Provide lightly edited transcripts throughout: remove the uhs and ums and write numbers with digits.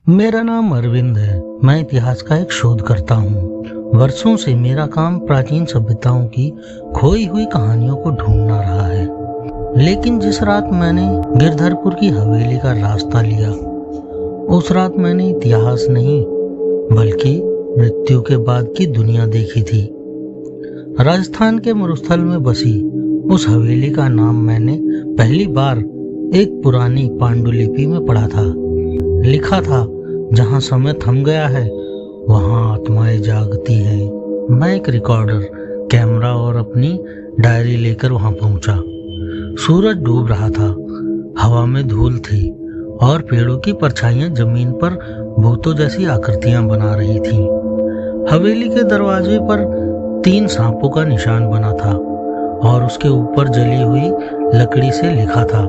मेरा नाम अरविंद है। मैं इतिहास का एक शोधकर्ता हूँ। वर्षों से मेरा काम प्राचीन सभ्यताओं की खोई हुई कहानियों को ढूंढना रहा है। लेकिन जिस रात मैंने गिरधरपुर की हवेली का रास्ता लिया, उस रात मैंने इतिहास नहीं बल्कि मृत्यु के बाद की दुनिया देखी थी। राजस्थान के मरुस्थल में बसी उस हवेली का नाम मैंने पहली बार एक पुरानी पांडुलिपि में पढ़ा था। लिखा था, जहाँ समय थम गया है वहाँ आत्माएं जागती हैं। मैं एक रिकॉर्डर, कैमरा और अपनी डायरी लेकर वहाँ पहुँचा। सूरज डूब रहा था, हवा में धूल थी और पेड़ों की परछाइयाँ जमीन पर भूतों जैसी आकृतियाँ बना रही थीं। हवेली के दरवाजे पर 3 सांपों का निशान बना था और उसके ऊपर जली हुई लकड़ी से लिखा था,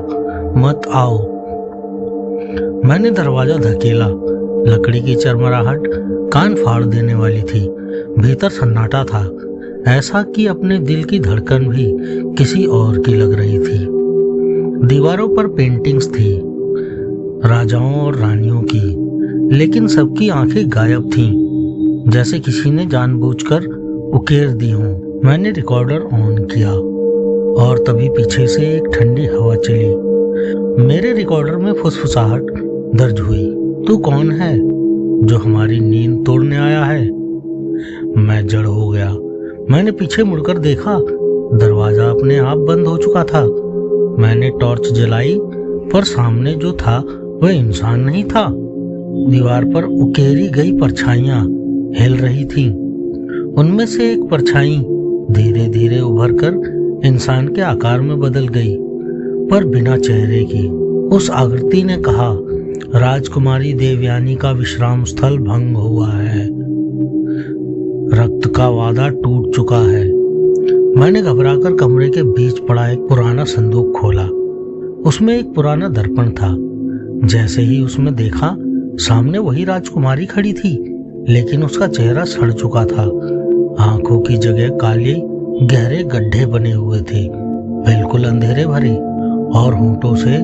मत आओ। मैंने दरवाजा धकेला। लकड़ी की चरमराहट कान फाड़ देने वाली थी। भीतर सन्नाटा था, ऐसा कि अपने दिल की धड़कन भी किसी और की लग रही थी। दीवारों पर पेंटिंग्स थी, राजाओं और रानियों की, लेकिन सबकी आंखें गायब थीं, जैसे किसी ने जानबूझकर उकेर दी हों। मैंने रिकॉर्डर ऑन किया और तभी पीछे से एक ठंडी हवा चली। मेरे रिकॉर्डर में फुसफुसाहट दर्ज हुई। तू कौन है जो हमारी नींद तोड़ने आया है? मैं जड़ हो गया। मैंने पीछे मुड़कर देखा, दरवाजा अपने आप बंद हो चुका था। मैंने टॉर्च जलाई, पर सामने जो था वह इंसान नहीं था। दीवार पर उकेरी गई परछाइयां हिल रही थीं। उनमें से एक परछाई धीरे धीरे उभरकर इंसान के आकार में बदल गई, पर बिना चेहरे की। उस आकृति ने कहा, राजकुमारी देवयानी का विश्राम स्थल भंग हुआ है, रक्त का वादा टूट चुका है। मैंने घबराकर कमरे के बीच पड़ा एक पुराना संदूक खोला। उसमें एक पुराना दर्पण था। जैसे ही उसमें देखा, सामने वही राजकुमारी खड़ी थी, लेकिन उसका चेहरा सड़ चुका था। आंखों की जगह काले गहरे गड्ढे बने हुए थे, बिल्कुल अंधेरे भरे, और होंठों से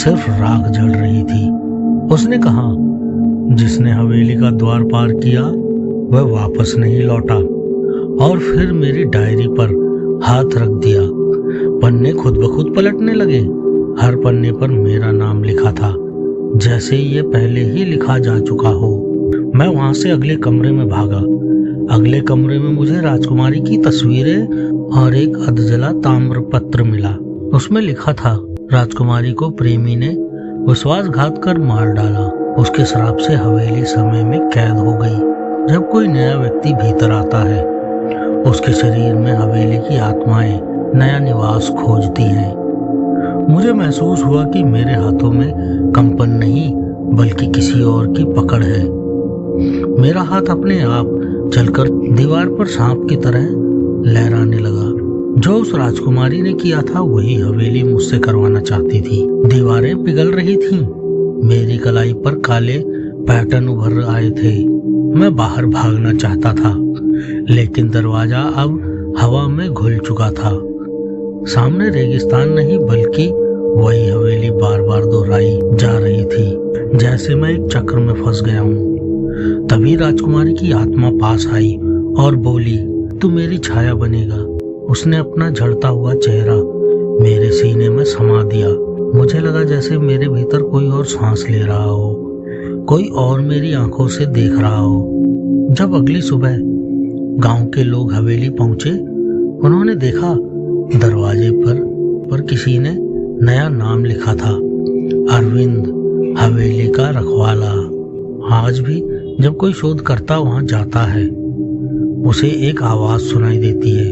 सिर्फ राख जल रही थी। उसने कहा, जिसने हवेली का द्वार पार किया वह वापस नहीं लौटा। और फिर मेरी डायरी पर हाथ रख दिया। पन्ने खुद ब खुद पलटने लगे। हर पन्ने पर मेरा नाम लिखा था, जैसे ये पहले ही लिखा जा चुका हो। मैं वहां से अगले कमरे में भागा। अगले कमरे में मुझे राजकुमारी की तस्वीरें और एक अधजला ताम्र पत्र मिला। उसमें लिखा था, राजकुमारी को प्रेमी ने विश्वासघात कर मार डाला। उसके श्राप से हवेली समय में कैद हो गई। जब कोई नया व्यक्ति भीतर आता है, उसके शरीर में हवेली की आत्माएं नया निवास खोजती हैं। मुझे महसूस हुआ कि मेरे हाथों में कंपन नहीं बल्कि किसी और की पकड़ है। मेरा हाथ अपने आप चलकर दीवार पर सांप की तरह लहराने लगा। जो उस राजकुमारी ने किया था वही हवेली मुझसे करवाना चाहती थी। दीवारें पिघल रही थीं। मेरी कलाई पर काले पैटर्न उभर आए थे। मैं बाहर भागना चाहता था, लेकिन दरवाजा अब हवा में घुल चुका था। सामने रेगिस्तान नहीं बल्कि वही हवेली बार बार दोहराई जा रही थी, जैसे मैं एक चक्र में फंस गया हूँ। तभी राजकुमारी की आत्मा पास आई और बोली, तू मेरी छाया बनेगा। उसने अपना झड़ता हुआ चेहरा मेरे सीने में समा दिया। मुझे लगा जैसे मेरे भीतर कोई और सांस ले रहा हो, कोई और मेरी आंखों से देख रहा हो। जब अगली सुबह गांव के लोग हवेली पहुंचे, उन्होंने देखा दरवाजे पर किसी ने नया नाम लिखा था, अरविंद, हवेली का रखवाला। आज भी जब कोई शोधकर्ता वहां जाता है, उसे एक आवाज सुनाई देती है,